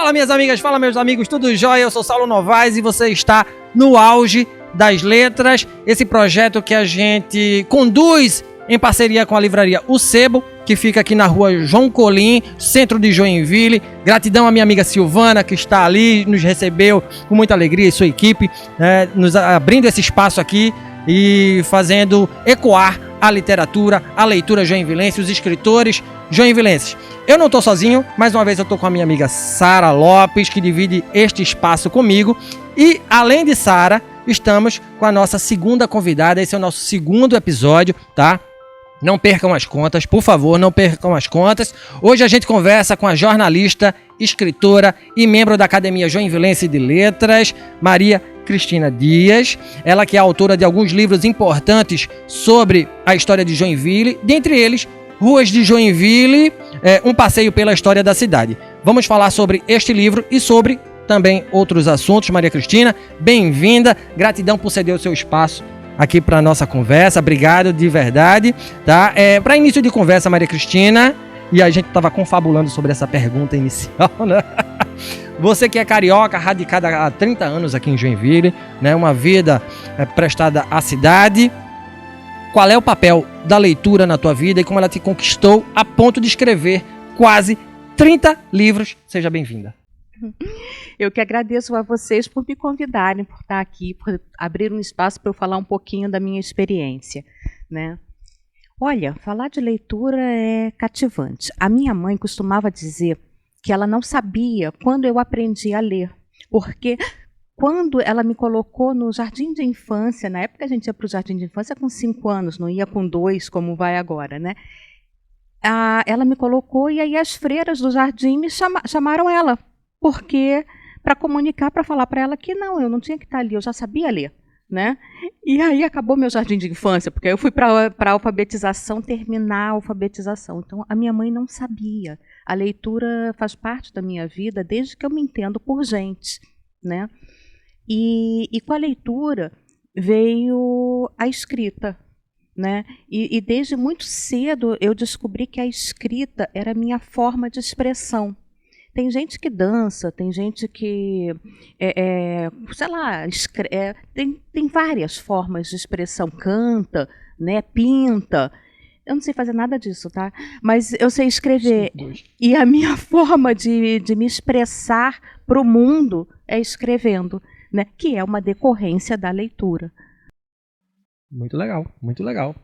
Fala minhas amigas, fala meus amigos, tudo jóia? Eu sou Saulo Novaes e você está no auge das letras, esse projeto que a gente conduz em parceria com a livraria O Sebo, que fica aqui na rua João Colim, centro de Joinville. Gratidão à minha amiga Silvana, que está ali, nos recebeu com muita alegria, e sua equipe, nos abrindo esse espaço aqui e fazendo ecoar a literatura, a leitura joinvilense, os escritores joinvilenses. Eu não estou sozinho, mais uma vez eu estou com a minha amiga Sara Lopes, que divide este espaço comigo. E, além de Sara, estamos com a nossa segunda convidada. Esse é o nosso segundo episódio, tá? Não percam as contas, por favor, não percam as contas. Hoje a gente conversa com a jornalista, escritora e membro da Academia Joinvilense de Letras, Maria Cristina Dias. Ela que é autora de alguns livros importantes sobre a história de Joinville, dentre eles Ruas de Joinville, um passeio pela história da cidade. Vamos falar sobre este livro e sobre também outros assuntos. Maria Cristina, bem-vinda, gratidão por ceder o seu espaço aqui para a nossa conversa, obrigado de verdade, tá? Para início de conversa, Maria Cristina, e a gente estava confabulando sobre essa pergunta inicial, né? Você que é carioca, radicada há 30 anos aqui em Joinville, né? Uma vida prestada à cidade. Qual é o papel da leitura na tua vida e como ela te conquistou a ponto de escrever quase 30 livros? Seja bem-vinda. Eu que agradeço a vocês por me convidarem, por estar aqui, por abrir um espaço para eu falar um pouquinho da minha experiência, né? Olha, falar de leitura é cativante. A minha mãe costumava dizer que ela não sabia quando eu aprendi a ler, porque quando ela me colocou no jardim de infância, na época a gente ia para o jardim de infância com 5 anos, não ia com 2 como vai agora, né? Ela me colocou e aí as freiras do jardim me chamaram ela, porque para comunicar, para falar para ela que não, eu não tinha que estar ali, eu já sabia ler, né? E aí acabou meu jardim de infância, porque eu fui para a alfabetização, terminar a alfabetização. Então, a minha mãe não sabia. A leitura faz parte da minha vida desde que eu me entendo por gente, né? E com a leitura veio a escrita, né? E desde muito cedo eu descobri que a escrita era a minha forma de expressão. Tem gente que dança, tem gente que, sei lá, tem várias formas de expressão, canta, né, pinta. Eu não sei fazer nada disso, tá? Mas eu sei escrever. E a minha forma de me expressar para o mundo é escrevendo, né, que é uma decorrência da leitura. Muito legal, muito legal.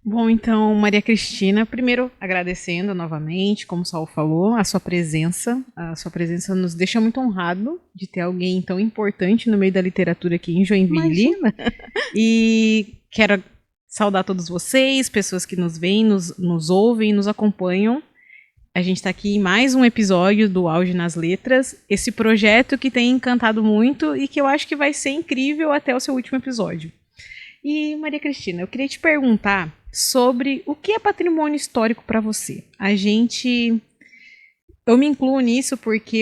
Bom, então, Maria Cristina, primeiro agradecendo novamente, como o Saulo falou, a sua presença. A sua presença nos deixa muito honrado de ter alguém tão importante no meio da literatura aqui em Joinville. Imagina. E quero saudar todos vocês, pessoas que nos veem, nos ouvem, nos acompanham. A gente está aqui em mais um episódio do Auge nas Letras, esse projeto que tem encantado muito e que eu acho que vai ser incrível até o seu último episódio. E, Maria Cristina, eu queria te perguntar sobre o que é patrimônio histórico para você. Eu me incluo nisso porque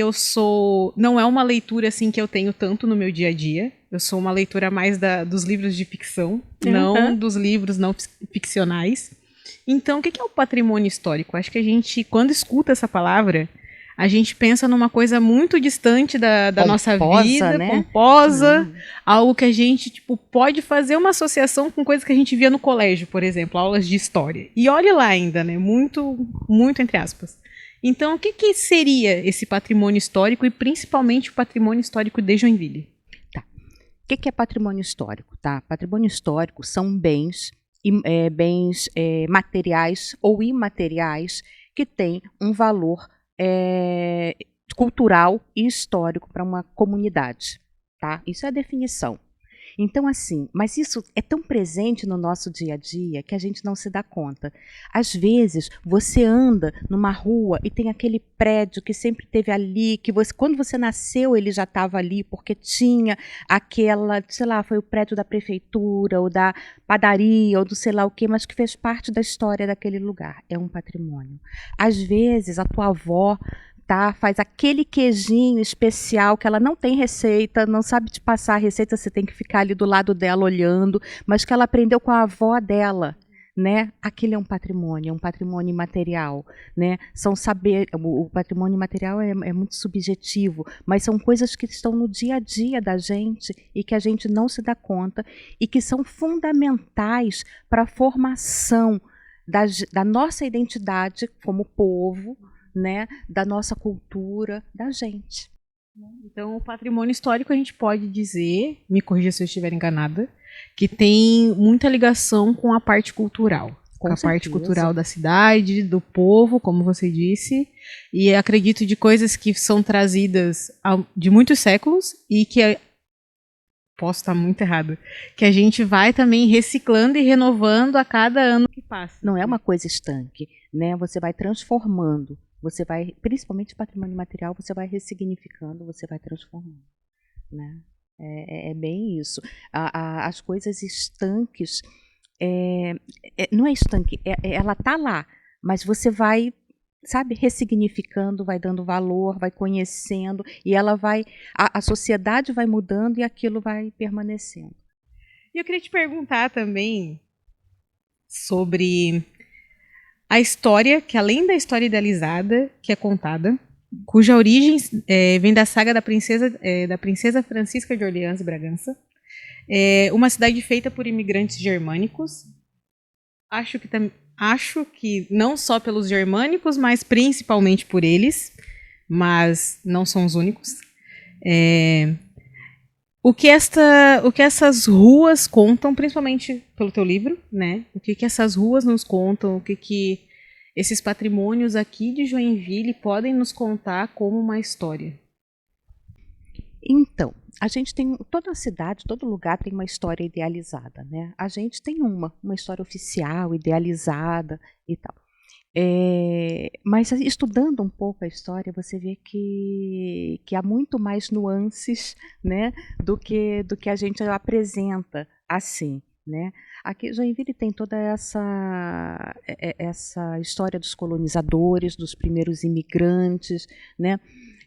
não é uma leitura assim que eu tenho tanto no meu dia a dia. Eu sou uma leitora mais dos livros de ficção, não dos livros não ficcionais. Então, o que é o patrimônio histórico? Acho que a gente, quando escuta essa palavra, a gente pensa numa coisa muito distante da nossa vida, né? Pomposa, algo que a gente pode fazer uma associação com coisas que a gente via no colégio, por exemplo, aulas de história. E olhe lá ainda, né? Muito, muito entre aspas. Então, o que seria esse patrimônio histórico e principalmente o patrimônio histórico de Joinville? Tá. O que é patrimônio histórico? Tá? Patrimônio histórico são bens materiais ou imateriais que têm um valor cultural e histórico para uma comunidade, tá? Isso é a definição. Então, assim, mas isso é tão presente no nosso dia a dia que a gente não se dá conta. Às vezes, você anda numa rua e tem aquele prédio que sempre esteve ali, que quando você nasceu ele já estava ali, porque tinha aquela, sei lá, foi o prédio da prefeitura, ou da padaria, ou do sei lá o quê, mas que fez parte da história daquele lugar. É um patrimônio. Às vezes, a tua avó faz aquele queijinho especial que ela não tem receita, não sabe te passar a receita, você tem que ficar ali do lado dela olhando, mas que ela aprendeu com a avó dela, né? Aquele é um patrimônio imaterial, né? São saber, o patrimônio imaterial é muito subjetivo, mas são coisas que estão no dia a dia da gente e que a gente não se dá conta e que são fundamentais para a formação da nossa identidade como povo, né? Da nossa cultura, da gente. Então, o patrimônio histórico a gente pode dizer, me corrija se eu estiver enganada, que tem muita ligação com a parte cultural. Com a parte cultural da cidade, do povo, como você disse. E acredito de coisas que são trazidas de muitos séculos e que, posso estar muito errado, que a gente vai também reciclando e renovando a cada ano que passa. Não é uma coisa estanque, né? Você vai transformando. Você vai, principalmente patrimônio material, você vai ressignificando, você vai transformando, né? É bem isso. As coisas estanques, não é estanque, ela está lá, mas você vai, sabe, ressignificando, vai dando valor, vai conhecendo, e ela vai, a sociedade vai mudando e aquilo vai permanecendo. E eu queria te perguntar também sobre a história, que além da história idealizada, que é contada, cuja origem vem da saga da princesa Francisca de Orleans e Bragança, uma cidade feita por imigrantes germânicos. Acho que não só pelos germânicos, mas principalmente por eles, mas não são os únicos. O que essas ruas contam, principalmente pelo teu livro, né? O que essas ruas nos contam, o que esses patrimônios aqui de Joinville podem nos contar como uma história? Então, a gente tem, toda a cidade, todo lugar tem uma história idealizada, né? A gente tem uma história oficial, idealizada e tal. Mas estudando um pouco a história, você vê que há muito mais nuances, né, do que a gente apresenta assim, né? Aqui Joinville tem toda essa história dos colonizadores, dos primeiros imigrantes, né?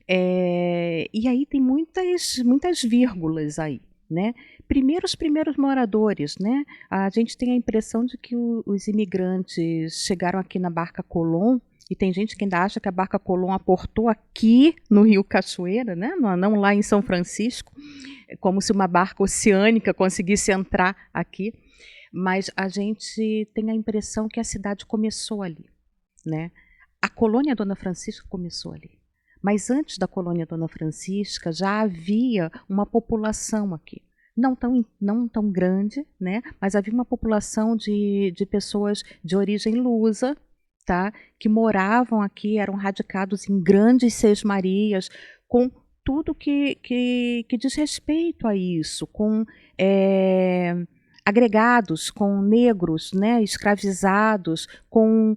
E aí tem muitas vírgulas aí, né? Primeiro os primeiros moradores, né? A gente tem a impressão de que os imigrantes chegaram aqui na Barca Colón, e tem gente que ainda acha que a Barca Colón aportou aqui no Rio Cachoeira, né? Não lá em São Francisco, como se uma barca oceânica conseguisse entrar aqui. Mas a gente tem a impressão que a cidade começou ali, né? A colônia Dona Francisca começou ali. Mas antes da colônia Dona Francisca já havia uma população aqui. Não tão grande, né? Mas havia uma população de pessoas de origem lusa, tá? Que moravam aqui, eram radicados em grandes sesmarias, com tudo que diz respeito a isso, com agregados, com negros, né? Escravizados, com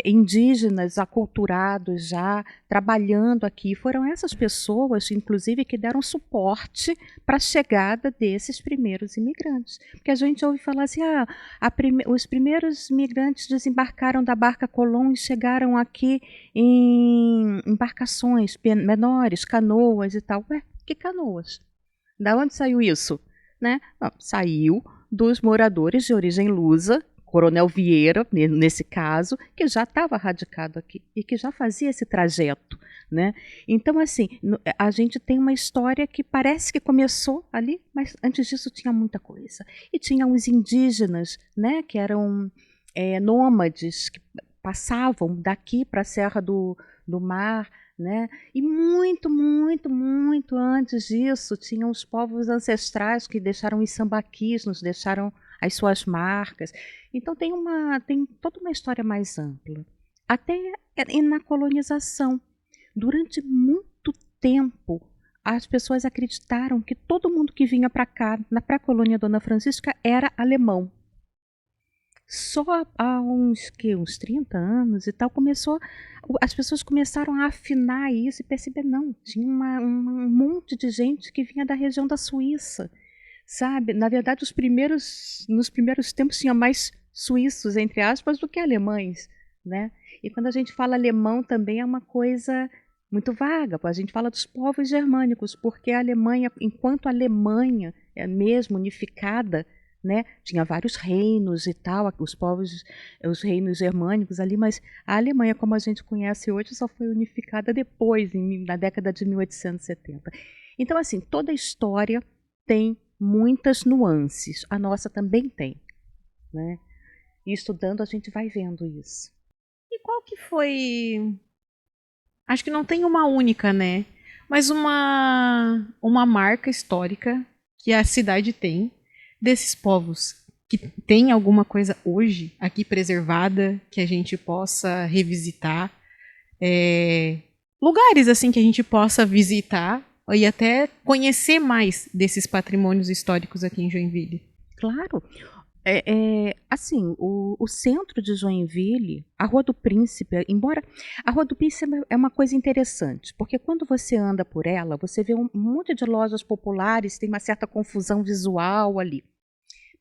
indígenas aculturados já trabalhando aqui. Foram essas pessoas, inclusive, que deram suporte para a chegada desses primeiros imigrantes. Porque a gente ouve falar assim, os primeiros imigrantes desembarcaram da Barca Colón e chegaram aqui em embarcações menores, canoas e tal. Ué, que canoas? Da onde saiu isso? Né? Não, saiu dos moradores de origem lusa, Coronel Vieira, nesse caso, que já estava radicado aqui e que já fazia esse trajeto, né? Então, assim, a gente tem uma história que parece que começou ali, mas antes disso tinha muita coisa. E tinha os indígenas, né, que eram nômades, que passavam daqui para a Serra do Mar, né? E muito, muito, muito antes disso, tinham os povos ancestrais que deixaram os sambaquis, nos deixaram as suas marcas. Então tem toda uma história mais ampla. Até na colonização. Durante muito tempo, as pessoas acreditaram que todo mundo que vinha para cá, para a colônia Dona Francisca, era alemão. Só há uns 30 anos e tal, as pessoas começaram a afinar isso e perceber, não, tinha um monte de gente que vinha da região da Suíça, sabe? Na verdade, nos primeiros tempos tinha mais suíços, entre aspas, do que alemães, né? E quando a gente fala alemão também é uma coisa muito vaga, a gente fala dos povos germânicos, porque a Alemanha, enquanto a Alemanha é mesmo unificada, né? Tinha vários reinos e tal, os povos, os reinos germânicos ali, mas a Alemanha, como a gente conhece hoje, só foi unificada depois, na década de 1870. Então, assim, toda a história tem muitas nuances. A nossa também tem, né? E estudando a gente vai vendo isso. E qual que foi... Acho que não tem uma única, né? Mas uma marca histórica que a cidade tem desses povos que tem alguma coisa hoje aqui preservada que a gente possa revisitar, lugares assim que a gente possa visitar e até conhecer mais desses patrimônios históricos aqui em Joinville. Claro. Assim, o centro de Joinville, a Rua do Príncipe, embora a Rua do Príncipe é uma coisa interessante, porque quando você anda por ela, você vê um monte de lojas populares, tem uma certa confusão visual ali.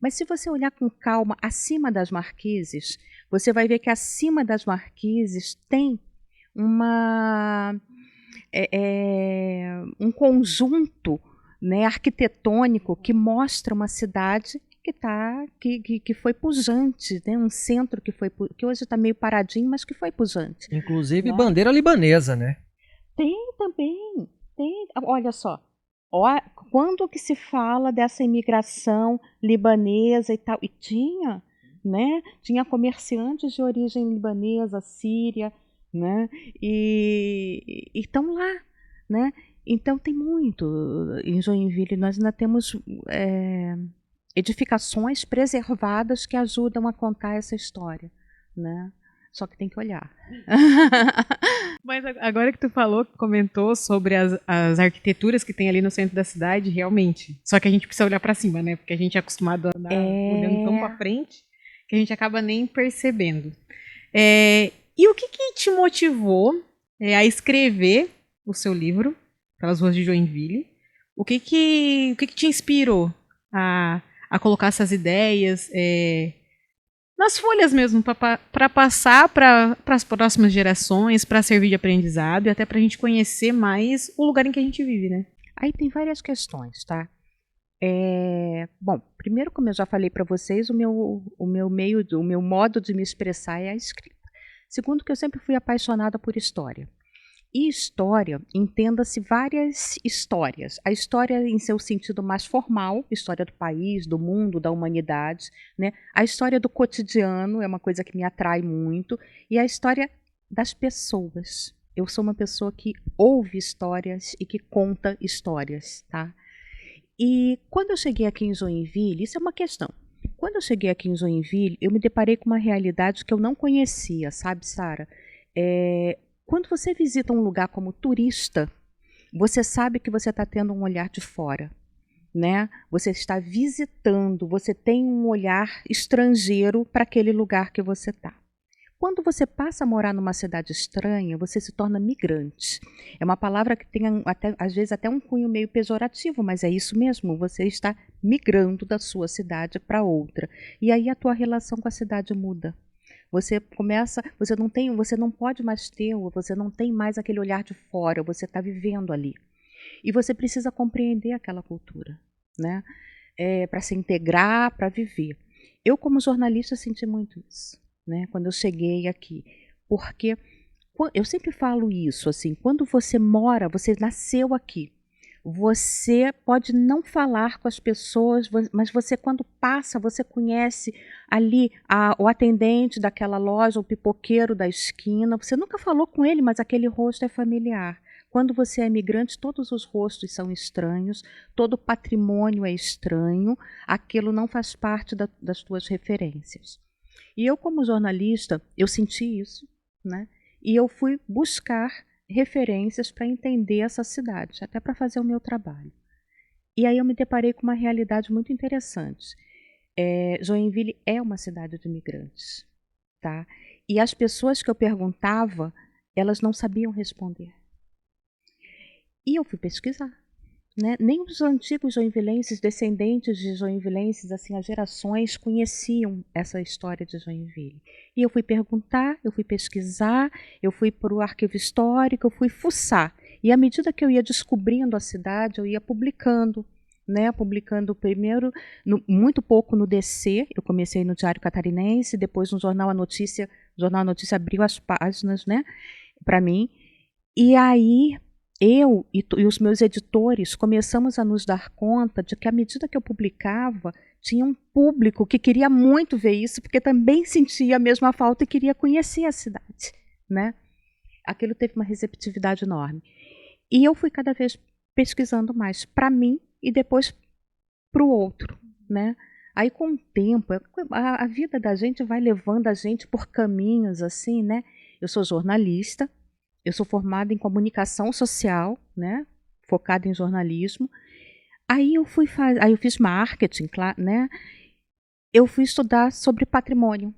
Mas se você olhar com calma acima das marquises, você vai ver que acima das marquises tem um conjunto, né, arquitetônico que mostra uma cidade que foi pujante, né? Um centro que hoje está meio paradinho, mas que foi pujante. Inclusive bandeira libanesa, né? Tem também, tem. Olha só, quando que se fala dessa imigração libanesa e tal, e tinha, né? Tinha comerciantes de origem libanesa, síria, né? E estão lá, né? Então tem muito em Joinville. Nós ainda temos edificações preservadas que ajudam a contar essa história, né? Só que tem que olhar. Mas agora que tu comentou sobre as arquiteturas que tem ali no centro da cidade, realmente. Só que a gente precisa olhar para cima, né? Porque a gente é acostumado a andar olhando tão para frente que a gente acaba nem percebendo. E o que te motivou a escrever o seu livro, Pelas Ruas de Joinville? O que te inspirou a colocar essas ideias nas folhas mesmo, para passar para as próximas gerações, para servir de aprendizado e até para a gente conhecer mais o lugar em que a gente vive, né? Aí tem várias questões, tá? Bom, primeiro, como eu já falei para vocês, o meu modo de me expressar é a escrita. Segundo, que eu sempre fui apaixonada por história. E história, entenda-se várias histórias. A história em seu sentido mais formal, história do país, do mundo, da humanidade, né? A história do cotidiano é uma coisa que me atrai muito. E a história das pessoas. Eu sou uma pessoa que ouve histórias e que conta histórias, tá? E quando eu cheguei aqui em Joinville, isso é uma questão. Quando eu cheguei aqui em Joinville, eu me deparei com uma realidade que eu não conhecia, sabe, Sara? Quando você visita um lugar como turista, você sabe que você está tendo um olhar de fora, né? Você está visitando, você tem um olhar estrangeiro para aquele lugar que você está. Quando você passa a morar numa cidade estranha, você se torna migrante. É uma palavra que tem às vezes até um cunho meio pejorativo, mas é isso mesmo, você está migrando da sua cidade para outra. E aí a tua relação com a cidade muda. Você não pode mais ter, você não tem mais aquele olhar de fora, você está vivendo ali. E você precisa compreender aquela cultura, né? Para se integrar, para viver. Eu, como jornalista, senti muito isso, né? Quando eu cheguei aqui. Porque eu sempre falo isso, assim, quando você mora, você nasceu aqui. Você pode não falar com as pessoas, mas você, quando passa, você conhece ali o atendente daquela loja, o pipoqueiro da esquina. Você nunca falou com ele, mas aquele rosto é familiar. Quando você é imigrante, todos os rostos são estranhos, todo o patrimônio é estranho, aquilo não faz parte das tuas referências. E eu, como jornalista, eu senti isso, né? E eu fui buscar referências para entender essa cidade, até para fazer o meu trabalho. E aí eu me deparei com uma realidade muito interessante. Joinville é uma cidade de imigrantes, tá? E as pessoas que eu perguntava, elas não sabiam responder. E eu fui pesquisar, né? Nem os antigos joinvilenses, descendentes de joinvilenses, assim, as gerações conheciam essa história de Joinville. E eu fui perguntar, eu fui pesquisar, eu fui para o arquivo histórico, eu fui fuçar. E à medida que eu ia descobrindo a cidade, eu ia publicando né, publicando primeiro, muito pouco no DC, eu comecei no Diário Catarinense, depois no Jornal A Notícia, o Jornal A Notícia abriu as páginas, né, para mim, e aí eu e os meus editores começamos a nos dar conta de que à medida que eu publicava, tinha um público que queria muito ver isso, porque também sentia a mesma falta e queria conhecer a cidade, né? Aquilo teve uma receptividade enorme. E eu fui cada vez pesquisando mais para mim e depois para o outro, né? Aí com o tempo, a vida da gente vai levando a gente por caminhos assim, né? Eu sou jornalista, eu sou formada em comunicação social, né? Focada em jornalismo. Aí eu fiz marketing, né? Eu fui estudar sobre patrimônio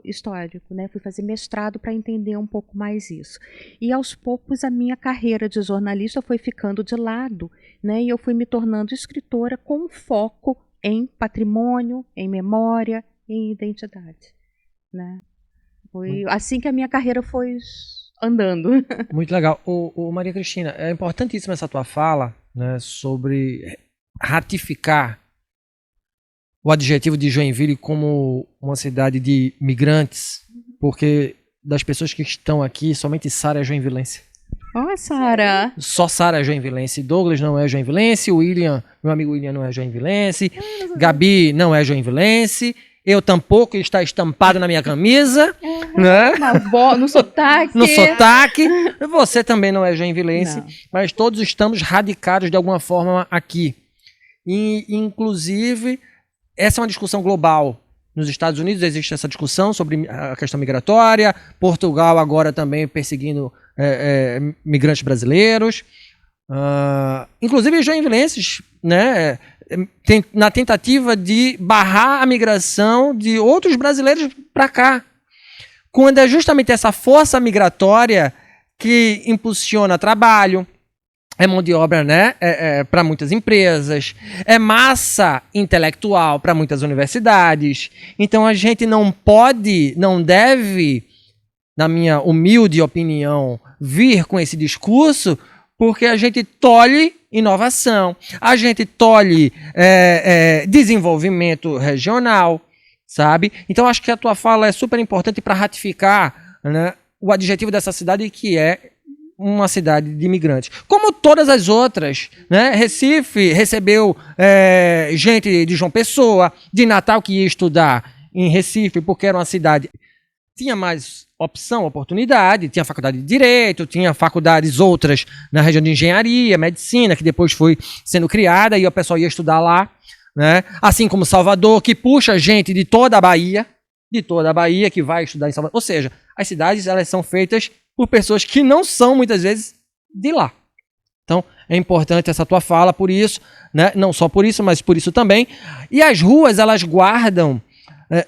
histórico, né? Fui fazer mestrado para entender um pouco mais isso. E aos poucos a minha carreira de jornalista foi ficando de lado, né? E eu fui me tornando escritora com foco em patrimônio, em memória, em identidade, né? Foi assim que a minha carreira foi andando. Muito legal. Maria Cristina, é importantíssima essa tua fala, né, sobre ratificar o adjetivo de Joinville como uma cidade de migrantes, porque das pessoas que estão aqui, somente Sara é joinvilense. Ó, Sara! Só Sara é joinvilense. Douglas não é joinvilense, o William, meu amigo William não é joinvilense, Gabi não é joinvilense, eu tampouco, está estampado na minha camisa, né? No sotaque. No sotaque. Você também não é joinvilense, Não. mas todos estamos radicados de alguma forma aqui. E, inclusive, essa é uma discussão global. Nos Estados Unidos existe essa discussão sobre a questão migratória, Portugal agora também perseguindo migrantes brasileiros. Inclusive joinvilenses, né, na tentativa de barrar a migração de outros brasileiros para cá. Quando é justamente essa força migratória que impulsiona trabalho, é mão de obra, né, para muitas empresas, é massa intelectual para muitas universidades. Então a gente não pode, não deve, na minha humilde opinião, vir com esse discurso, porque a gente tolhe inovação, a gente tolhe desenvolvimento regional, sabe? Então acho que a tua fala é super importante para ratificar, né, o adjetivo dessa cidade, que é uma cidade de imigrantes. Como todas as outras, né? Recife recebeu gente de João Pessoa, de Natal, que ia estudar em Recife, porque era uma cidade tinha mais opção, oportunidade, tinha faculdade de Direito, tinha faculdades outras na região de Engenharia, Medicina, que depois foi sendo criada e o pessoal ia estudar lá, né? Assim como Salvador, que puxa gente de toda a Bahia, que vai estudar em Salvador. Ou seja, as cidades, elas são feitas por pessoas que não são, muitas vezes, de lá. Então, é importante essa tua fala por isso, né? Não só por isso, mas por isso também. E as ruas, elas guardam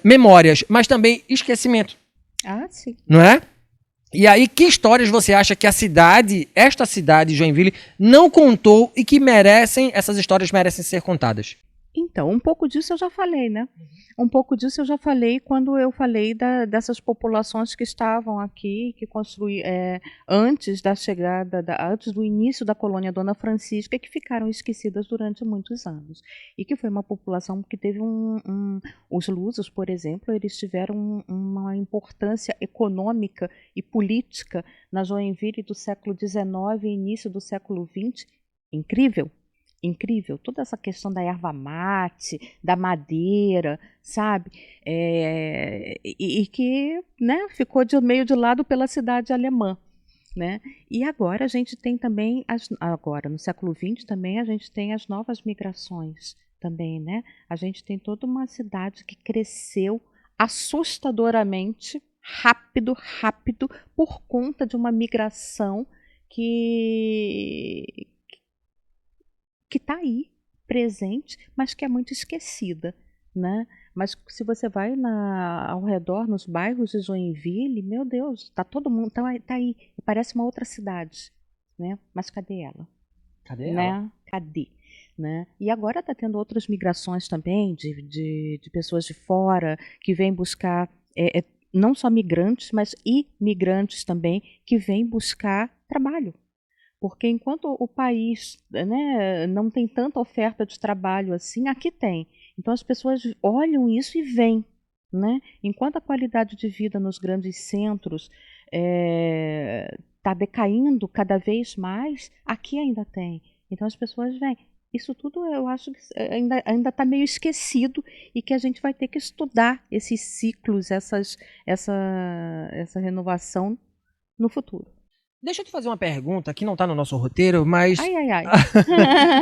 memórias, mas também esquecimento. Ah, sim. Não é? E aí, que histórias você acha que esta cidade, Joinville, não contou e que essas histórias merecem ser contadas? Então, um pouco disso eu já falei, né? Um pouco disso eu já falei quando eu falei dessas populações que estavam aqui, que antes da chegada, antes do início da colônia Dona Francisca, que ficaram esquecidas durante muitos anos. E que foi uma população que teve os lusos, por exemplo, eles tiveram uma importância econômica e política na Joinville do século XIX e início do século XX, incrível. Incrível, toda essa questão da erva mate, da madeira, sabe? E que, né, ficou meio de lado pela cidade alemã, né? E agora a gente tem também, agora no século XX também a gente tem as novas migrações também, né? A gente tem toda uma cidade que cresceu assustadoramente rápido, por conta de uma migração que está aí, presente, mas que é muito esquecida, né? Mas se você vai ao redor, nos bairros de Joinville, meu Deus, está todo mundo, tá aí, parece uma outra cidade, né? Mas cadê ela? Cadê né? ela? Cadê? Né? E agora está tendo outras migrações também, de pessoas de fora, que vêm buscar, não só migrantes, mas imigrantes também, que vêm buscar trabalho. Porque enquanto o país, né, não tem tanta oferta de trabalho assim, aqui tem. Então as pessoas olham isso e vêm, né? Enquanto a qualidade de vida nos grandes centros está decaindo cada vez mais, aqui ainda tem. Então as pessoas vêm. Isso tudo eu acho que ainda está meio esquecido e que a gente vai ter que estudar esses ciclos, essa renovação no futuro. Deixa eu te fazer uma pergunta que não está no nosso roteiro, mas Ai, ai, ai.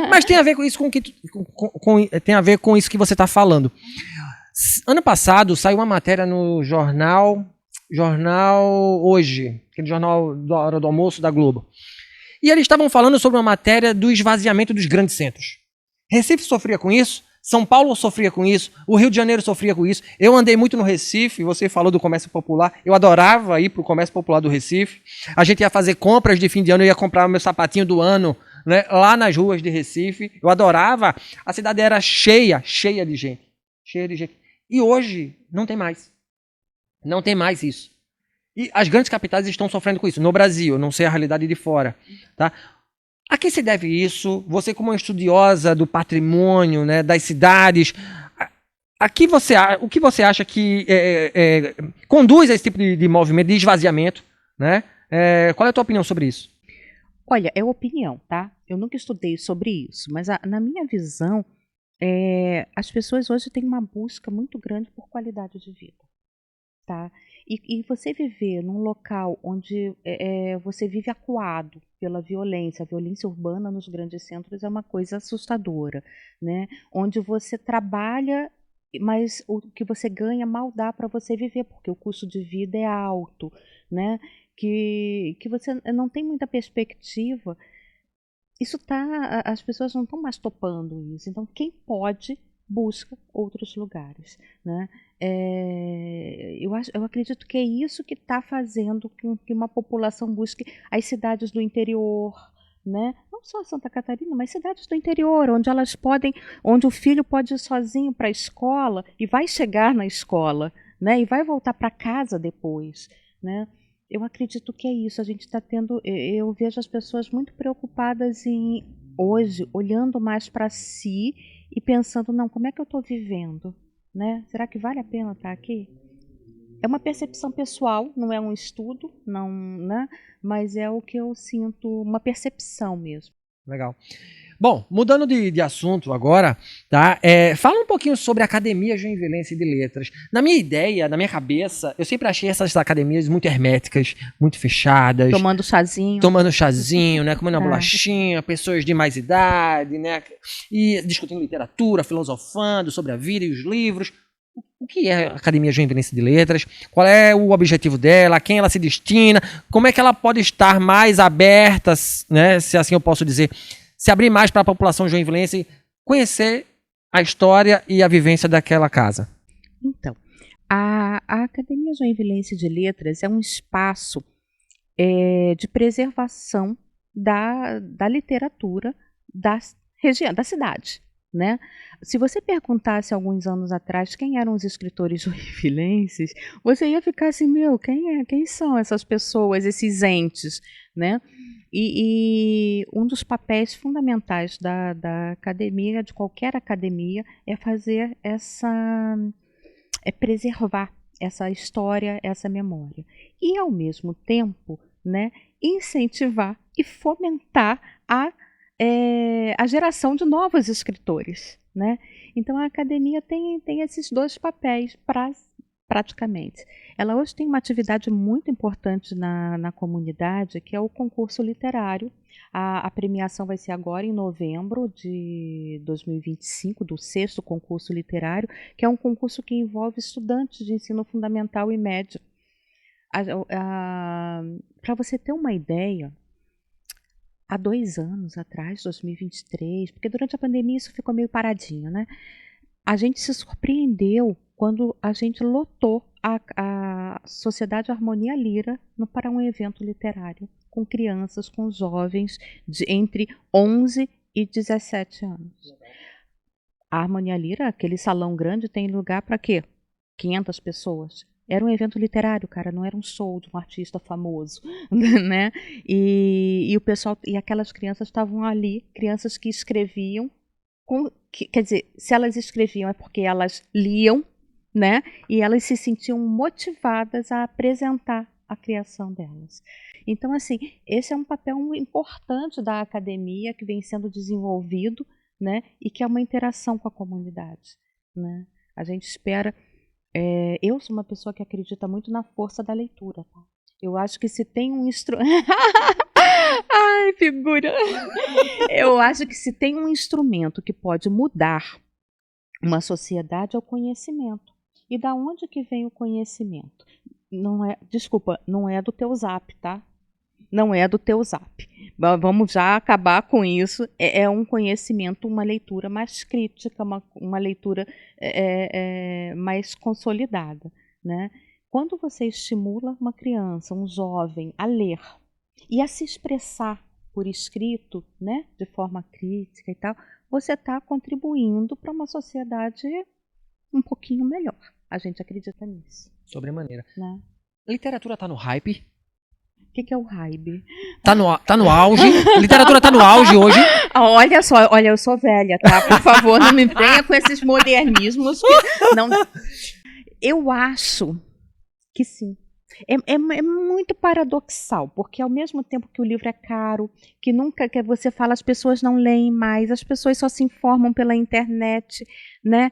mas tem a ver com isso tem a ver com isso que você está falando. Ano passado saiu uma matéria no jornal Hoje, aquele jornal da hora do almoço da Globo. E eles estavam falando sobre uma matéria do esvaziamento dos grandes centros. Recife sofria com isso, São Paulo sofria com isso, o Rio de Janeiro sofria com isso. Eu andei muito no Recife, você falou do comércio popular, eu adorava ir para o comércio popular do Recife. A gente ia fazer compras de fim de ano, eu ia comprar meu sapatinho do ano, né, lá nas ruas de Recife. Eu adorava, a cidade era cheia de gente. E hoje não tem mais. Não tem mais isso. E as grandes capitais estão sofrendo com isso. No Brasil, eu não sei a realidade de fora. Tá? A que se deve isso? Você, como uma estudiosa do patrimônio, né, das cidades, o que você acha que conduz a esse tipo de movimento, de esvaziamento? Né? Qual é a tua opinião sobre isso? Olha, é opinião, tá? Eu nunca estudei sobre isso, mas na minha visão, as pessoas hoje têm uma busca muito grande por qualidade de vida. Tá? E você viver num local onde você vive acuado pela violência, a violência urbana nos grandes centros é uma coisa assustadora, né? Onde você trabalha, mas o que você ganha mal dá para você viver, porque o custo de vida é alto, né? Que você não tem muita perspectiva. As pessoas não estão mais topando isso. Então, quem pode busca outros lugares, né? Eu acredito que é isso que está fazendo com que uma população busque as cidades do interior, né? Não só Santa Catarina, mas cidades do interior, onde o filho pode ir sozinho para a escola e vai chegar na escola, né? E vai voltar para casa depois, né? Eu acredito que é isso. A gente está tendo. Eu vejo as pessoas muito preocupadas hoje, olhando mais para si e pensando, não, como é que eu estou vivendo? Né? Será que vale a pena estar aqui? É uma percepção pessoal, não é um estudo, não, né? Mas é o que eu sinto, uma percepção mesmo. Legal. Bom, mudando de assunto agora, tá? Fala um pouquinho sobre a Academia Joinvilense de Letras. Na minha ideia, na minha cabeça, eu sempre achei essas academias muito herméticas, muito fechadas. Tomando chazinho, né? Comendo uma bolachinha, pessoas de mais idade, né? E discutindo literatura, filosofando sobre a vida e os livros. O que é a Academia Joinvilense de Letras? Qual é o objetivo dela? A quem ela se destina? Como é que ela pode estar mais aberta, né? Se assim eu posso dizer, se abrir mais para a população joinvilense conhecer a história e a vivência daquela casa? Então, a Academia Joinvilense de Letras é um espaço de preservação da literatura da região, da cidade, né? Se você perguntasse alguns anos atrás quem eram os escritores joinvilenses, você ia ficar assim, quem são essas pessoas, esses entes, né? E um dos papéis fundamentais da academia, de qualquer academia, é fazer preservar essa história, essa memória. E, ao mesmo tempo, né, incentivar e fomentar a geração de novos escritores, né? Então, a academia tem esses dois papéis praticamente. Ela hoje tem uma atividade muito importante na comunidade, que é o concurso literário. A premiação vai ser agora em novembro de 2025, do 6º concurso literário, que é um concurso que envolve estudantes de ensino fundamental e médio. Para você ter uma ideia, há 2 anos atrás, 2023, porque durante a pandemia isso ficou meio paradinho, né? A gente se surpreendeu quando a gente lotou a Sociedade Harmonia Lira para um evento literário, com crianças, com jovens entre 11 e 17 anos. A Harmonia Lira, aquele salão grande, tem lugar para quê? 500 pessoas. Era um evento literário, cara, não era um show de um artista famoso, né? E o pessoal, e aquelas crianças estavam ali, crianças que escreviam, quer dizer, se elas escreviam é porque elas liam, né? E elas se sentiam motivadas a apresentar a criação delas. Então, assim, esse é um papel importante da academia que vem sendo desenvolvido, né? E que é uma interação com a comunidade, né? A gente espera. Eu sou uma pessoa que acredita muito na força da leitura. Tá? Eu acho que se tem um instrumento. Ai, figura! Eu acho que se tem um instrumento que pode mudar uma sociedade é o conhecimento. E da onde que vem o conhecimento? Desculpa, não é do teu zap, tá? Não é do teu zap. Vamos já acabar com isso. É um conhecimento, uma leitura mais crítica, uma leitura mais consolidada, né? Quando você estimula uma criança, um jovem, a ler e a se expressar por escrito, né, de forma crítica e tal, você está contribuindo para uma sociedade um pouquinho melhor. A gente acredita nisso. Sobremaneira. Né? Literatura tá no hype? O que é o hype? Tá no auge. Literatura tá no auge hoje. Olha só, eu sou velha, tá? Por favor, não me venha com esses modernismos. Não. Eu acho que sim. É muito paradoxal, porque ao mesmo tempo que o livro é caro, que nunca que você fala, as pessoas não leem mais, as pessoas só se informam pela internet, né?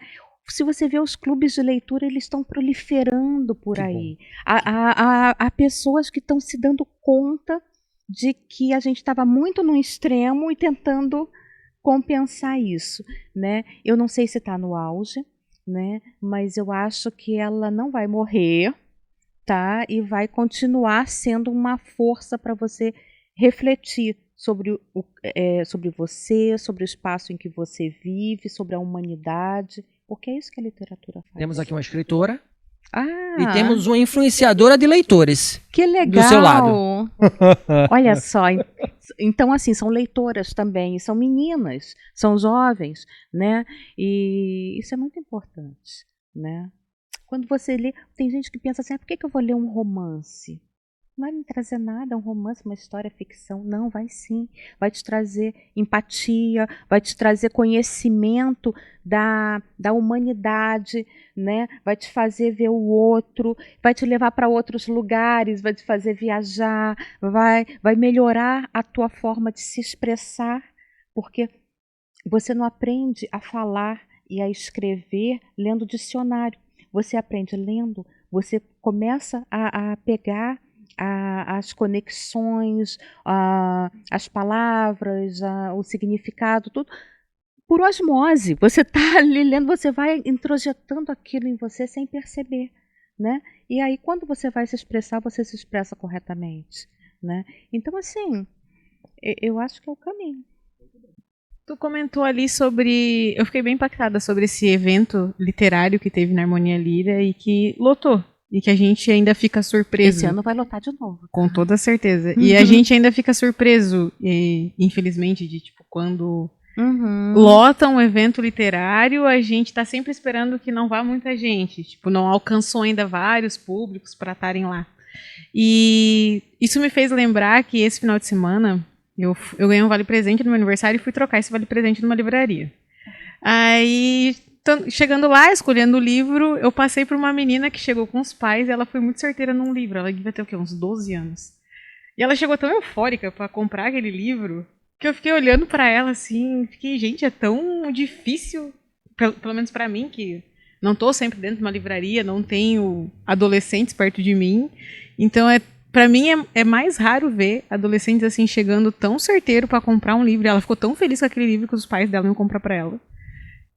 Se você vê os clubes de leitura, eles estão proliferando por aí. Há pessoas que estão se dando conta de que a gente estava muito no extremo e tentando compensar isso, né? Eu não sei se está no auge, né? Mas eu acho que ela não vai morrer, tá? E vai continuar sendo uma força para você refletir sobre você, sobre o espaço em que você vive, sobre a humanidade. Porque é isso que a literatura faz. Temos aqui uma escritora. Ah, E temos uma influenciadora de leitores. Que legal! Do seu lado. Olha só. Então, assim, são leitoras também. São meninas, são jovens, né? E isso é muito importante, né? Quando você lê... Tem gente que pensa assim, por que eu vou ler um romance? Não vai me trazer nada, um romance, uma história, ficção. Não, vai sim. Vai te trazer empatia, vai te trazer conhecimento da humanidade, né? Vai te fazer ver o outro, vai te levar para outros lugares, vai te fazer viajar, vai melhorar a tua forma de se expressar, porque você não aprende a falar e a escrever lendo dicionário. Você aprende lendo, você começa a pegar as conexões, as palavras, o significado, tudo por osmose. Você está ali lendo, você vai introjetando aquilo em você sem perceber, né? E aí, quando você vai se expressar, você se expressa corretamente, né? Então, assim, eu acho que é o caminho. Tu comentou ali sobre... Eu fiquei bem impactada sobre esse evento literário que teve na Harmonia Lira e que lotou. E que a gente ainda fica surpreso. Esse ano vai lotar de novo. Com toda certeza. E a gente ainda fica surpreso, infelizmente, de tipo, quando lota um evento literário, a gente tá sempre esperando que não vá muita gente. Tipo, não alcançou ainda vários públicos para estarem lá. E isso me fez lembrar que esse final de semana eu ganhei um vale-presente no meu aniversário e fui trocar esse vale-presente numa livraria. Aí... Chegando lá, escolhendo o livro, eu passei por uma menina que chegou com os pais e ela foi muito certeira num livro. Ela devia ter o quê? Uns 12 anos. E ela chegou tão eufórica para comprar aquele livro que eu fiquei olhando para ela assim, fiquei, gente, é tão difícil, pelo menos para mim, que não estou sempre dentro de uma livraria, não tenho adolescentes perto de mim. Então, para mim, é mais raro ver adolescentes assim chegando tão certeiro para comprar um livro. E ela ficou tão feliz com aquele livro que os pais dela iam comprar para ela,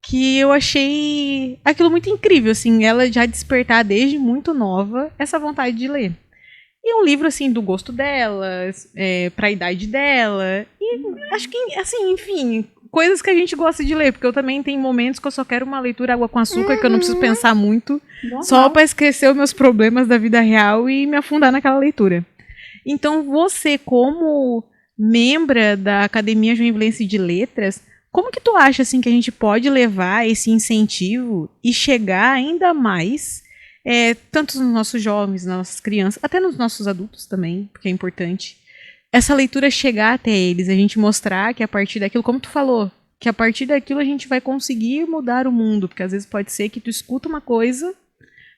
que eu achei aquilo muito incrível, assim, ela já despertar desde muito nova essa vontade de ler. E um livro, assim, do gosto dela, pra idade dela, e acho que, assim, enfim, coisas que a gente gosta de ler, porque eu também tenho momentos que eu só quero uma leitura água com açúcar, que eu não preciso pensar muito, só para esquecer os meus problemas da vida real e me afundar naquela leitura. Então, você, como membra da Academia Joinvilense de Letras, como que tu acha assim, que a gente pode levar esse incentivo e chegar ainda mais tanto nos nossos jovens, nas nossas crianças, até nos nossos adultos também, porque é importante. Essa leitura chegar até eles, a gente mostrar que a partir daquilo, como tu falou, que a partir daquilo a gente vai conseguir mudar o mundo, porque às vezes pode ser que tu escuta uma coisa,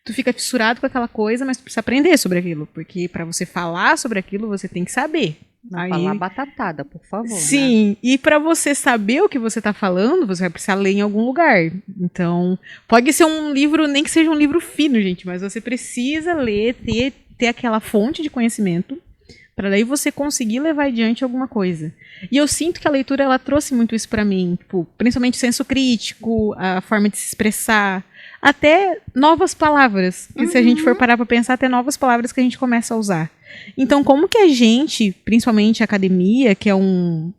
tu fica fissurado com aquela coisa, mas tu precisa aprender sobre aquilo, porque para você falar sobre aquilo, você tem que saber. Não falar batatada, por favor. Sim, né? E para você saber o que você está falando, você vai precisar ler em algum lugar. Então, pode ser um livro, nem que seja um livro fino, gente, mas você precisa ler, ter aquela fonte de conhecimento, para daí você conseguir levar adiante alguma coisa. E eu sinto que a leitura, ela trouxe muito isso para mim, tipo, principalmente o senso crítico, a forma de se expressar, até novas palavras, que se a gente for parar para pensar, até novas palavras que a gente começa a usar. Então, como que a gente, principalmente a academia, que é um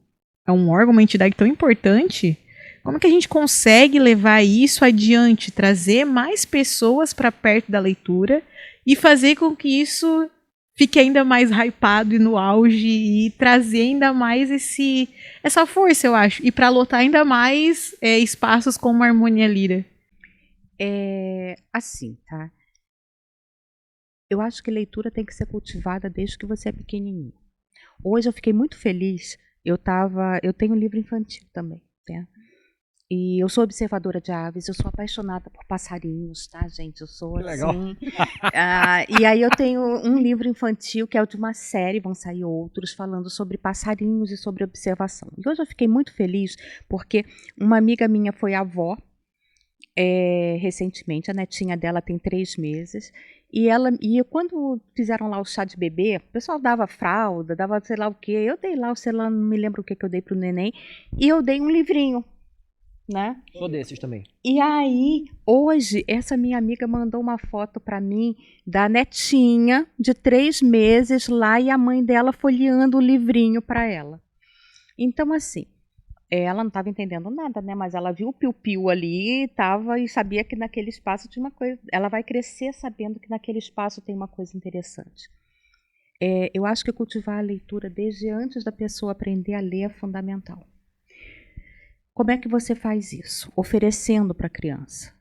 órgão, uma entidade tão importante, como que a gente consegue levar isso adiante, trazer mais pessoas para perto da leitura e fazer com que isso fique ainda mais hypado e no auge e trazer ainda mais essa força, eu acho, e para lotar ainda mais espaços como a Harmonia Lira? Assim, tá? Eu acho que leitura tem que ser cultivada desde que você é pequenininho. Hoje eu fiquei muito feliz. Eu tenho um livro infantil também, né? E eu sou observadora de aves, eu sou apaixonada por passarinhos, tá, gente? Eu sou Que legal. assim. E aí eu tenho um livro infantil que é o de uma série, vão sair outros, falando sobre passarinhos e sobre observação. E hoje eu fiquei muito feliz porque uma amiga minha foi avó recentemente, a netinha dela tem 3 meses, e quando fizeram lá o chá de bebê, o pessoal dava fralda, dava sei lá o quê, eu dei lá, sei lá, não me lembro o que eu dei pro neném, e eu dei um livrinho, né? Sou desses também. E aí, hoje, essa minha amiga mandou uma foto para mim da netinha de 3 meses lá e a mãe dela folheando o livrinho para ela. Então, assim, ela não estava entendendo nada, né? Mas ela viu o piu-piu ali e sabia que naquele espaço tinha uma coisa. Ela vai crescer sabendo que naquele espaço tem uma coisa interessante. Eu acho que cultivar a leitura desde antes da pessoa aprender a ler é fundamental. Como é que você faz isso? Oferecendo para a criança.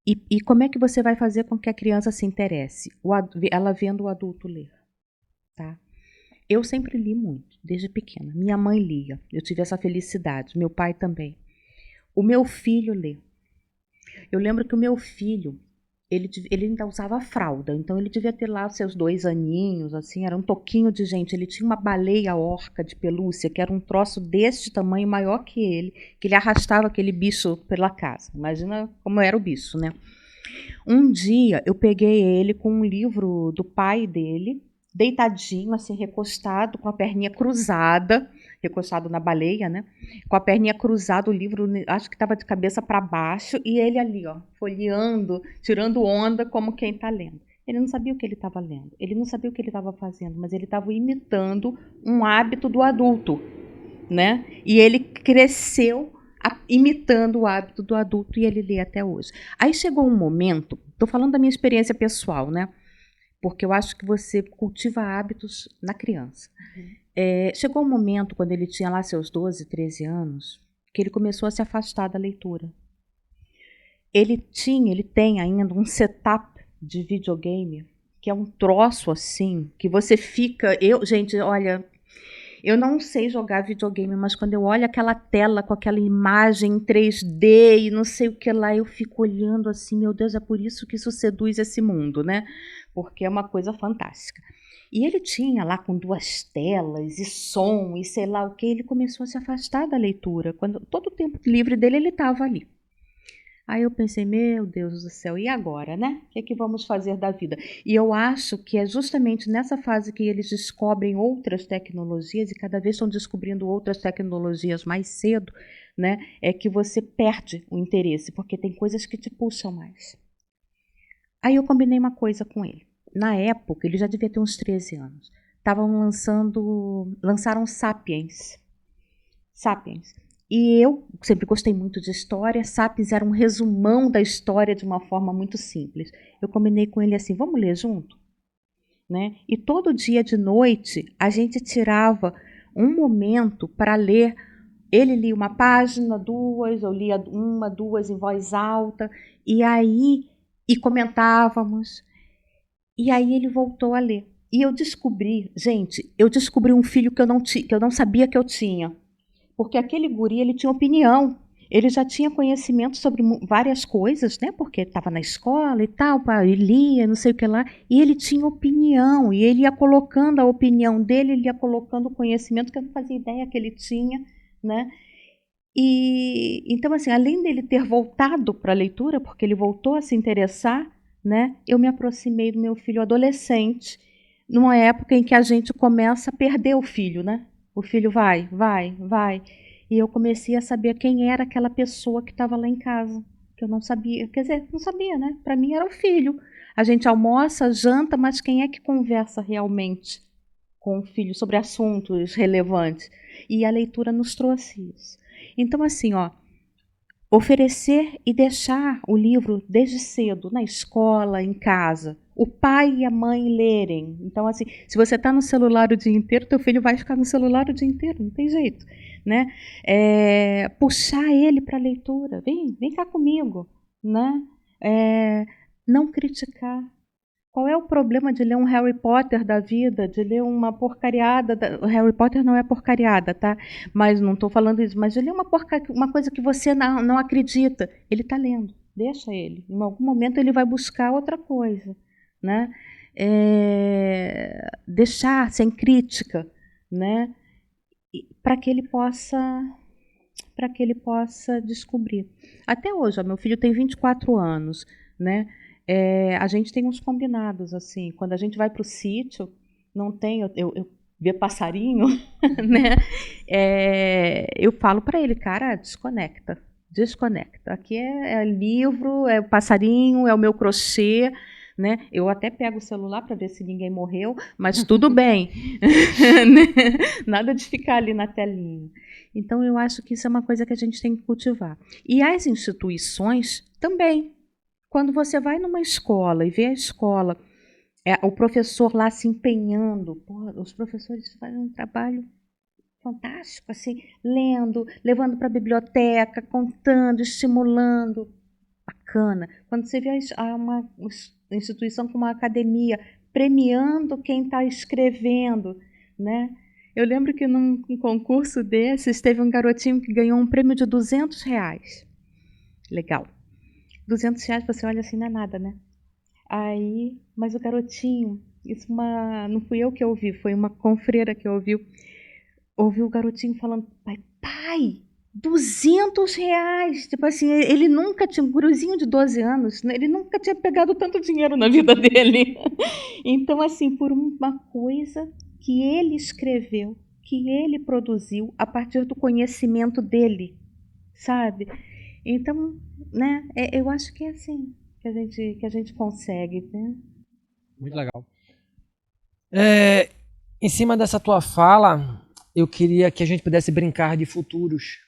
E como é que você vai fazer com que a criança se interesse? Ela vendo o adulto ler, tá? Eu sempre li muito, desde pequena. Minha mãe lia, eu tive essa felicidade. Meu pai também. O meu filho lê. Eu lembro que o meu filho, ele ainda usava fralda, então ele devia ter lá seus 2 aninhos, assim, era um toquinho de gente. Ele tinha uma baleia orca de pelúcia, que era um troço deste tamanho, maior que ele arrastava aquele bicho pela casa. Imagina como era o bicho, né? Um dia eu peguei ele com um livro do pai dele, deitadinho, assim, recostado, com a perninha cruzada, recostado na baleia, né? Com a perninha cruzada, o livro, acho que estava de cabeça para baixo, e ele ali, ó, folheando, tirando onda, como quem está lendo. Ele não sabia o que ele estava lendo, ele não sabia o que ele estava fazendo, mas ele estava imitando um hábito do adulto, né? E ele cresceu imitando o hábito do adulto e ele lê até hoje. Aí chegou um momento, estou falando da minha experiência pessoal, né? Porque eu acho que você cultiva hábitos na criança. Chegou um momento, quando ele tinha lá seus 12, 13 anos, que ele começou a se afastar da leitura. Ele tem ainda um setup de videogame, que é um troço assim, que você fica... Gente, olha, eu não sei jogar videogame, mas quando eu olho aquela tela com aquela imagem em 3D e não sei o que lá, eu fico olhando assim, meu Deus, é por isso que isso seduz esse mundo, né? Porque é uma coisa fantástica. E ele tinha lá com 2 telas e som e sei lá o que, ele começou a se afastar da leitura. Todo o tempo livre dele, ele estava ali. Aí eu pensei, meu Deus do céu, e agora, né? O que vamos fazer da vida? E eu acho que é justamente nessa fase que eles descobrem outras tecnologias e cada vez estão descobrindo outras tecnologias mais cedo, né? É que você perde o interesse, porque tem coisas que te puxam mais. Aí eu combinei uma coisa com ele. Na época, ele já devia ter uns 13 anos. Lançaram Sapiens. E eu sempre gostei muito de história. Sapiens era um resumão da história de uma forma muito simples. Eu combinei com ele assim, vamos ler junto? Né? E todo dia de noite, a gente tirava um momento para ler. Ele lia uma página, 2, eu lia 1, 2 em voz alta. E comentávamos. E aí ele voltou a ler. E eu descobri, gente, um filho que eu não sabia que eu tinha. Porque aquele guri, ele tinha opinião. Ele já tinha conhecimento sobre várias coisas, né? Porque estava na escola e tal, ele lia, não sei o que lá. E ele tinha opinião. E ele ia colocando a opinião dele, ele ia colocando o conhecimento que eu não fazia ideia que ele tinha, né? E então, assim, além dele ter voltado para a leitura, porque ele voltou a se interessar, né? Eu me aproximei do meu filho adolescente, numa época em que a gente começa a perder o filho, né? O filho vai. E eu comecei a saber quem era aquela pessoa que estava lá em casa, que eu não sabia. Quer dizer, não sabia, né? Para mim era o filho. A gente almoça, janta, mas quem é que conversa realmente com o filho sobre assuntos relevantes? E a leitura nos trouxe isso. Então, assim, ó, oferecer e deixar o livro desde cedo, na escola, em casa. O pai e a mãe lerem. Então, assim, se você está no celular o dia inteiro, teu filho vai ficar no celular o dia inteiro, não tem jeito, né? Puxar ele para a leitura. Vem cá comigo, né? Não criticar. Qual é o problema de ler um Harry Potter da vida, de ler uma porcariada? O Harry Potter não é porcariada, tá? Mas não estou falando isso. Mas de ler uma coisa que você não acredita. Ele está lendo, deixa ele. Em algum momento ele vai buscar outra coisa, né? Deixar sem crítica, né? Para que ele possa descobrir. Até hoje, ó, meu filho tem 24 anos, né? A gente tem uns combinados, assim, quando a gente vai para o sítio, não tem, eu ver passarinho, né? Eu falo para ele, cara, desconecta. Aqui é livro, é o passarinho, é o meu crochê, né? Eu até pego o celular para ver se ninguém morreu, mas tudo bem. Nada de ficar ali na telinha. Então, eu acho que isso é uma coisa que a gente tem que cultivar. E as instituições também. Quando você vai numa escola e vê a escola, o professor lá se empenhando, os professores fazem um trabalho fantástico, assim, lendo, levando para a biblioteca, contando, estimulando. Bacana. Quando você vê uma instituição como a academia premiando quem está escrevendo, né? Eu lembro que num concurso desses teve um garotinho que ganhou um prêmio de R$200. Legal. R$200, você olha assim, não é nada, né? Mas o garotinho, não fui eu que ouvi, foi uma confreira que ouviu o garotinho falando, pai, R$200! Tipo assim, ele nunca tinha, um gurizinho de 12 anos, ele nunca tinha pegado tanto dinheiro na vida dele. Então, assim, por uma coisa que ele escreveu, que ele produziu a partir do conhecimento dele, sabe? Então, né, eu acho que é assim que a gente consegue, né? Muito legal. Em cima dessa tua fala, eu queria que a gente pudesse brincar de futuros.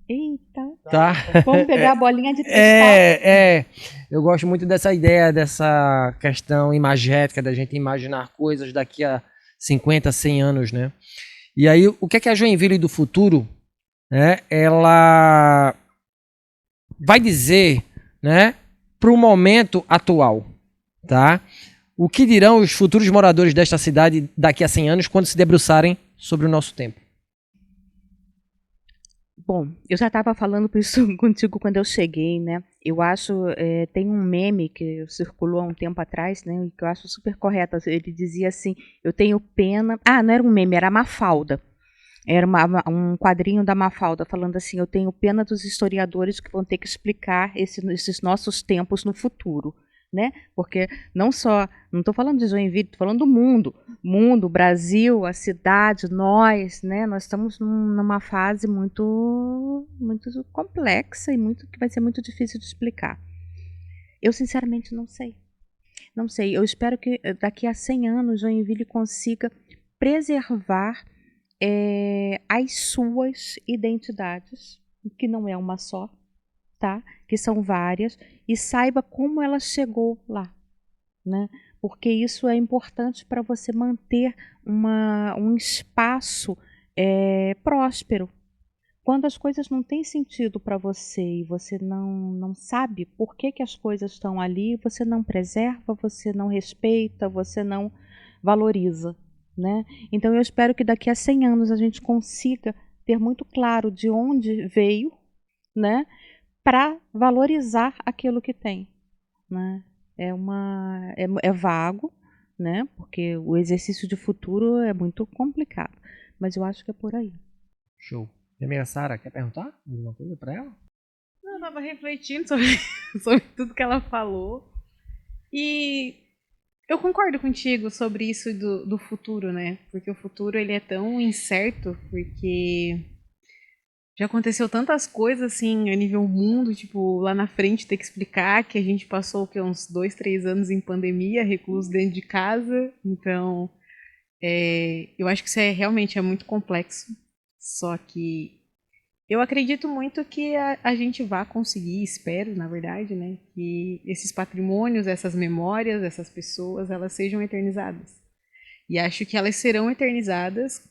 Eita! Tá? Vamos pegar a bolinha de cristal. Eu gosto muito dessa ideia, dessa questão imagética, da gente imaginar coisas daqui a 50, 100 anos, né? E aí, o que é que a Joinville do futuro, né, ela vai dizer, né, para o momento atual, tá? O que dirão os futuros moradores desta cidade daqui a 100 anos quando se debruçarem sobre o nosso tempo? Bom, eu já estava falando isso contigo quando eu cheguei, né? Eu acho, tem um meme que circulou há um tempo atrás, né? Que eu acho super correto. Ele dizia assim, eu tenho pena... não era um meme, era a Mafalda. Era um quadrinho da Mafalda falando assim, eu tenho pena dos historiadores que vão ter que explicar esses nossos tempos no futuro, né? Porque não estou falando de Joinville, estou falando do mundo, Brasil, a cidade, nós, né? Nós estamos numa fase muito, muito complexa e que vai ser muito difícil de explicar. Eu sinceramente não sei. Eu espero que daqui a 100 anos Joinville consiga preservar as suas identidades, que não é uma só, tá? Que são várias, e saiba como ela chegou lá, né? Porque isso é importante para você manter um espaço próspero. quando as coisas não têm sentido para você e você não sabe por que as coisas estão ali, você não preserva, você não respeita, você não valoriza, né? Então eu espero que daqui a 100 anos a gente consiga ter muito claro de onde veio, né, para valorizar aquilo que tem, né? É vago, né? Porque o exercício de futuro é muito complicado, mas eu acho que é por aí. Show. E a minha Sara, quer perguntar alguma coisa para ela? Eu estava refletindo sobre tudo que ela falou e eu concordo contigo sobre isso do futuro, né? Porque o futuro ele é tão incerto, porque já aconteceu tantas coisas assim a nível mundo, tipo, lá na frente ter que explicar que a gente passou uns 2, 3 anos em pandemia, recluso dentro de casa. Então, eu acho que isso realmente é muito complexo. Só que eu acredito muito que a gente vai conseguir, espero, na verdade, né, que esses patrimônios, essas memórias, essas pessoas, elas sejam eternizadas. E acho que elas serão eternizadas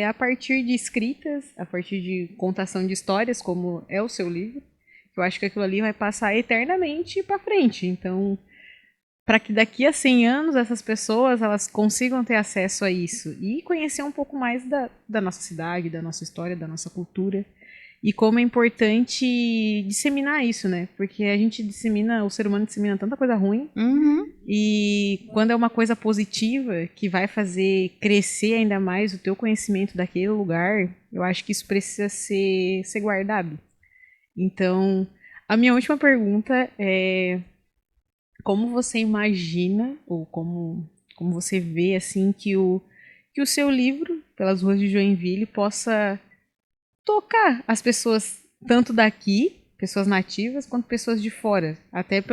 a partir de escritas, a partir de contação de histórias, como é o seu livro. Eu acho que aquilo ali vai passar eternamente para frente. Então, para que daqui a 100 anos essas pessoas elas consigam ter acesso a isso e conhecer um pouco mais da nossa cidade, da nossa história, da nossa cultura. E como é importante disseminar isso, né? Porque a gente o ser humano dissemina tanta coisa ruim. Uhum. E quando é uma coisa positiva, que vai fazer crescer ainda mais o teu conhecimento daquele lugar, eu acho que isso precisa ser guardado. Então, a minha última pergunta é: como você imagina, ou como você vê, assim, que o seu livro, Pelas Ruas de Joinville, possa tocar as pessoas, tanto daqui, pessoas nativas, quanto pessoas de fora. Até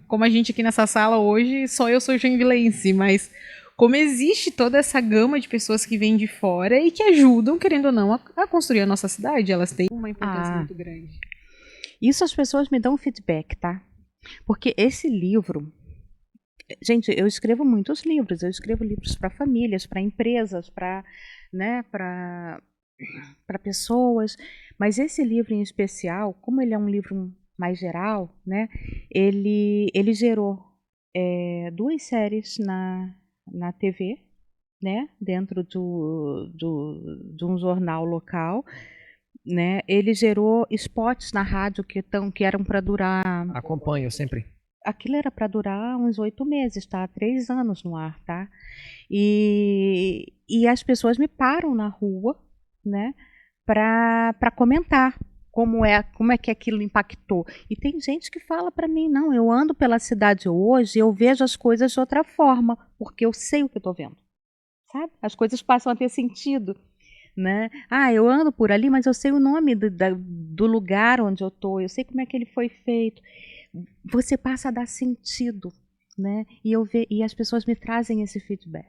como a gente aqui nessa sala hoje, só eu sou joinvilense, mas como existe toda essa gama de pessoas que vêm de fora e que ajudam, querendo ou não, a construir a nossa cidade, elas têm uma importância muito grande. Isso as pessoas me dão feedback, tá? Porque esse livro... Gente, eu escrevo muitos livros. Eu escrevo livros para famílias, para empresas, para pessoas. Mas esse livro em especial, como ele é um livro mais geral, né? Ele gerou 2 séries na TV, né? Dentro de um jornal local. Né? Ele gerou spots na rádio que eram para durar... Acompanho sempre. Aquilo era para durar uns 8 meses, tá? 3 anos no ar, tá? E as pessoas me param na rua, né? Para comentar como é que aquilo impactou. E tem gente que fala para mim: não, eu ando pela cidade hoje, eu vejo as coisas de outra forma, porque eu sei o que eu estou vendo, sabe? As coisas passam a ter sentido. Né? Eu ando por ali, mas eu sei o nome do lugar onde eu estou, eu sei como é que ele foi feito. Você passa a dar sentido, né? E as pessoas me trazem esse feedback,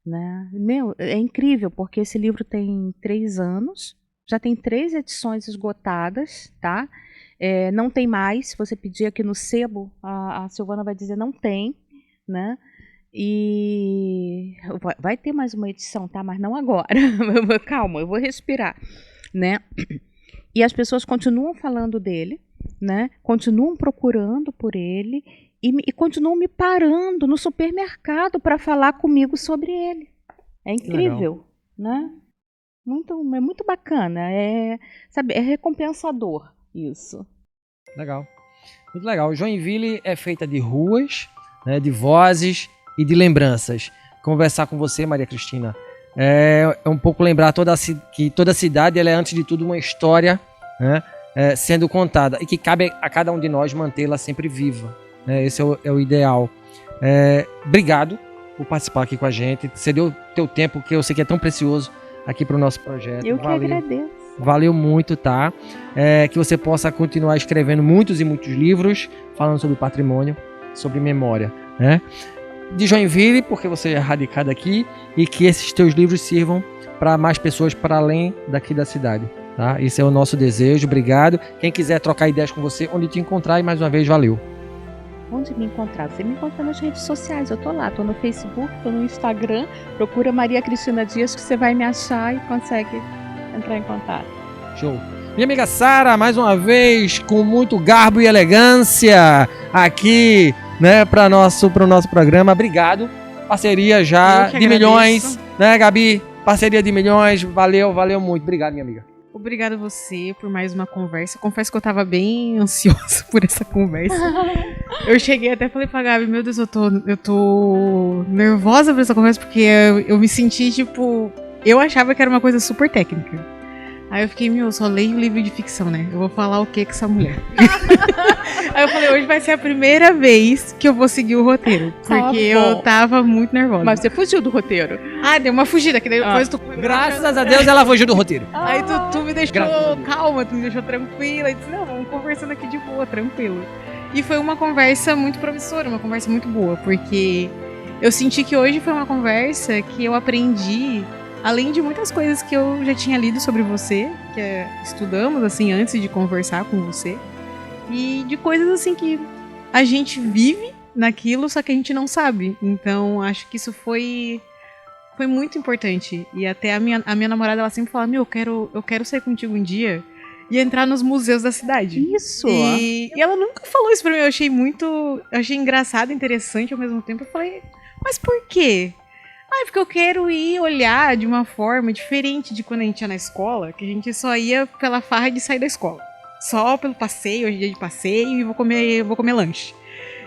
né? É incrível, porque esse livro tem 3 anos, já tem 3 edições esgotadas, tá? Não tem mais. Se você pedir aqui no sebo, a Silvana vai dizer não tem, né? E vai ter mais uma edição, tá? Mas não agora. Calma, eu vou respirar, né? E as pessoas continuam falando dele, né? Continuam procurando por ele e continuam me parando no supermercado para falar comigo sobre ele. É incrível, né? É muito bacana. Sabe, é recompensador isso. Legal. Muito legal. Joinville é feita de ruas, né, de vozes e de lembranças. Conversar com você, Maria Cristina, é um pouco lembrar que toda cidade ela é, antes de tudo, uma história, né, sendo contada, e que cabe a cada um de nós mantê-la sempre viva. Né? Esse é o ideal. Obrigado por participar aqui com a gente, ceder o teu tempo, que eu sei que é tão precioso aqui para o nosso projeto. Eu que agradeço. Valeu muito, tá? Que você possa continuar escrevendo muitos e muitos livros falando sobre patrimônio, sobre memória, né? De Joinville, porque você é radicado aqui, e que esses teus livros sirvam para mais pessoas para além daqui da cidade, tá? Esse é o nosso desejo. Obrigado. Quem quiser trocar ideias com você, onde te encontrar, e mais uma vez, valeu. Onde me encontrar? Você me encontra nas redes sociais. Eu tô lá, tô no Facebook, tô no Instagram. Procura Maria Cristina Dias que você vai me achar e consegue entrar em contato. Show. Minha amiga Sara, mais uma vez, com muito garbo e elegância aqui, né, pro nosso programa. Obrigado. Parceria já de milhões, né, Gabi? Parceria de milhões. Valeu muito. Obrigado, minha amiga. Obrigado a você por mais uma conversa. Confesso que eu tava bem ansiosa por essa conversa. Eu cheguei até falei pra Gabi, meu Deus, eu tô nervosa por essa conversa, porque eu me senti, tipo... Eu achava que era uma coisa super técnica. Aí eu fiquei, eu só leio livro de ficção, né? Eu vou falar o que com essa mulher? Aí eu falei, hoje vai ser a primeira vez que eu vou seguir o roteiro. Porque eu tava muito nervosa. Mas você fugiu do roteiro. Ah, deu uma fugida, que depois tu... Graças a Deus ela fugiu do roteiro. Aí tu me deixou calma, tu me deixou tranquila. E disse, não, vamos conversando aqui de boa, tranquilo. E foi uma conversa muito promissora, uma conversa muito boa. Porque eu senti que hoje foi uma conversa que eu aprendi... Além de muitas coisas que eu já tinha lido sobre você, que estudamos, assim, antes de conversar com você. E de coisas, assim, que a gente vive naquilo, só que a gente não sabe. Então, acho que isso foi muito importante. E até a minha namorada, ela sempre fala, eu quero sair contigo um dia e entrar nos museus da cidade. Isso! E ela nunca falou isso pra mim. Eu achei engraçado, interessante ao mesmo tempo. Eu falei, mas por quê? Porque eu quero ir olhar de uma forma diferente de quando a gente ia na escola, que a gente só ia pela farra de sair da escola. Só pelo passeio, hoje é dia de passeio, e vou comer lanche.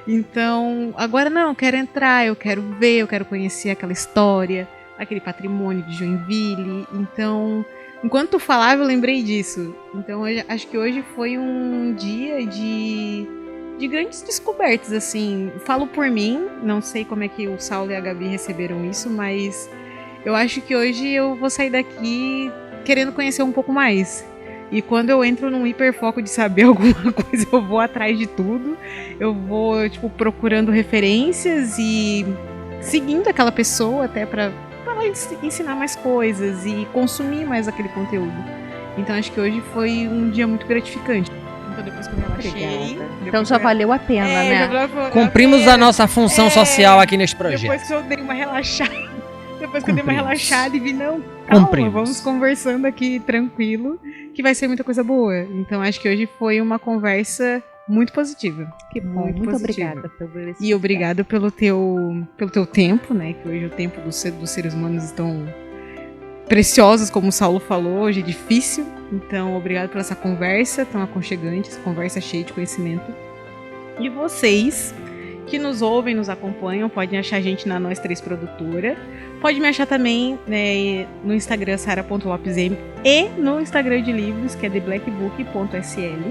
Então, agora não, eu quero entrar, eu quero ver, eu quero conhecer aquela história, aquele patrimônio de Joinville. Então, enquanto tu falava, eu lembrei disso. Então, eu acho que hoje foi um dia de grandes descobertas, assim. Falo por mim, não sei como é que o Saulo e a Gabi receberam isso, mas eu acho que hoje eu vou sair daqui querendo conhecer um pouco mais. E quando eu entro num hiperfoco de saber alguma coisa, eu vou atrás de tudo. Eu vou, procurando referências e seguindo aquela pessoa até pra ela ensinar mais coisas e consumir mais aquele conteúdo. Então acho que hoje foi um dia muito gratificante. Então depois que eu relaxei... Então já valeu a pena, né? Cumprimos a nossa função social aqui nesse projeto. Depois que eu dei uma relaxada. E vi, não, calma, vamos conversando aqui tranquilo, que vai ser muita coisa boa. Então acho que hoje foi uma conversa muito positiva. Que bom, muito obrigada. E obrigado pelo teu tempo, né? Que hoje o tempo dos seres humanos estão preciosos, como o Saulo falou, hoje é difícil. Então obrigado por essa conversa tão aconchegante, essa conversa cheia de conhecimento. E vocês que nos ouvem, nos acompanham, podem achar a gente na Nós Três Produtora. Pode me achar também, né, no Instagram sara.lopesm e no Instagram de livros, que é theblackbook.sl.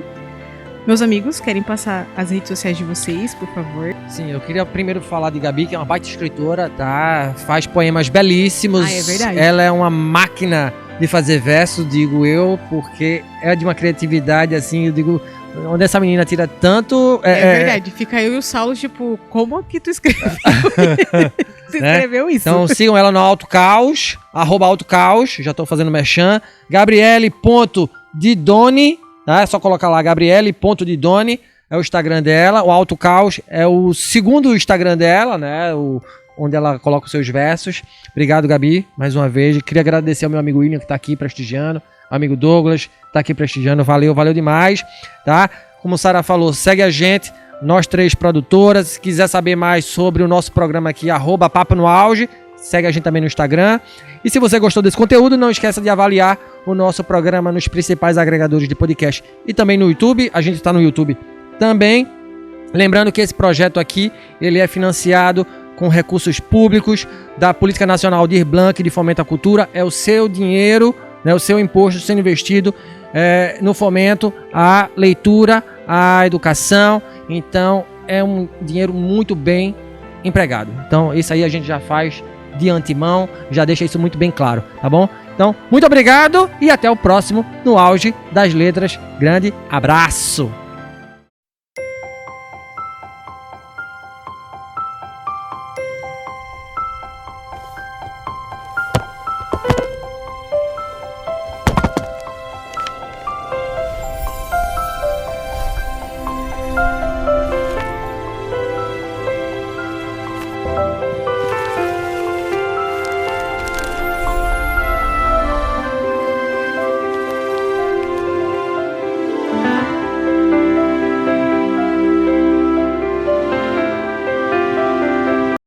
Meus amigos, querem passar as redes sociais de vocês, por favor? Sim, eu queria primeiro falar de Gabi, que é uma baita escritora, tá? Faz poemas belíssimos. Ah, é verdade. Ela é uma máquina de fazer verso, digo eu, porque é de uma criatividade, assim, eu digo... Onde essa menina tira tanto... É verdade, fica eu e o Saulo, como que tu escreveu? Tu escreveu isso? Então sigam ela no Alto Caos, @AltoCaos, já tô fazendo merchan. Gabriele.didoni, tá? É só colocar lá, Gabriele.didoni, é o Instagram dela. O Alto Caos é o segundo Instagram dela, né? Onde ela coloca os seus versos. Obrigado, Gabi, mais uma vez. Queria agradecer ao meu amigo William, que tá aqui prestigiando. Amigo Douglas, tá aqui prestigiando, valeu demais, tá? Como Sara falou, segue a gente, Nós Três Produtoras. Se quiser saber mais sobre o nosso programa aqui, @Papo no Auge, segue a gente também no Instagram. E se você gostou desse conteúdo, não esqueça de avaliar o nosso programa nos principais agregadores de podcast e também no YouTube. A gente tá no YouTube também. Lembrando que esse projeto aqui, ele é financiado com recursos públicos da Política Nacional de Blanc de Fomento à Cultura. É o seu dinheiro, né, o seu imposto sendo investido no fomento à leitura, à educação. Então é um dinheiro muito bem empregado. Então isso aí a gente já faz de antemão, já deixa isso muito bem claro, tá bom? Então, muito obrigado e até o próximo no Auge das Letras. Grande abraço!